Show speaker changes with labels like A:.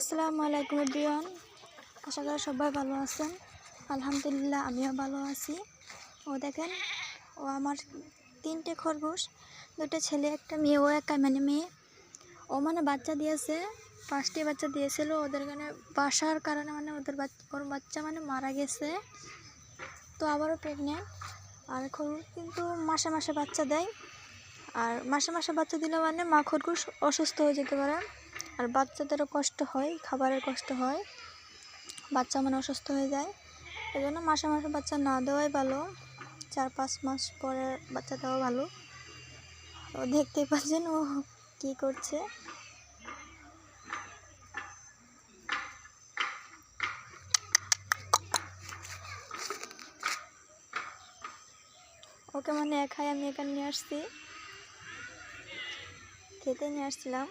A: আসসালামু আলাইকুম এভরিওয়ান, আশা করি সবাই ভালো আছেন। আলহামদুলিল্লাহ আমিও ভালো আছি। ও দেখেন, ও আমার 3টে খরগোশ, 2টা ছেলে একটা মেয়ে, ও একা মেয়ে। ও বাচ্চা দিয়েছে, 5টি বাচ্চা দিয়েছিল। ওদের বাসার কারণে ওর বাচ্চা মারা গেছে, তো আবারও প্রেগনেন্ট। আর খরগোশ কিন্তু মাসে মাসে বাচ্চা দেয়, আর মাসে মাসে বাচ্চা দিলে মা খরগোশ অসুস্থ হয়ে যেতে পারে, আর বাচ্চাদেরও কষ্ট হয়, খাবারের কষ্ট হয়, বাচ্চা অসুস্থ হয়ে যায়। এই জন্য মাসে মাসে বাচ্চা না দেওয়াই ভালো, 4-5 মাস পরে বাচ্চা দেওয়া ভালো। ও দেখতেই পাচ্ছেন ও কী করছে। ওকে একাই আমি এখানে নিয়ে আসছি, খেতে নিয়ে আসছিলাম।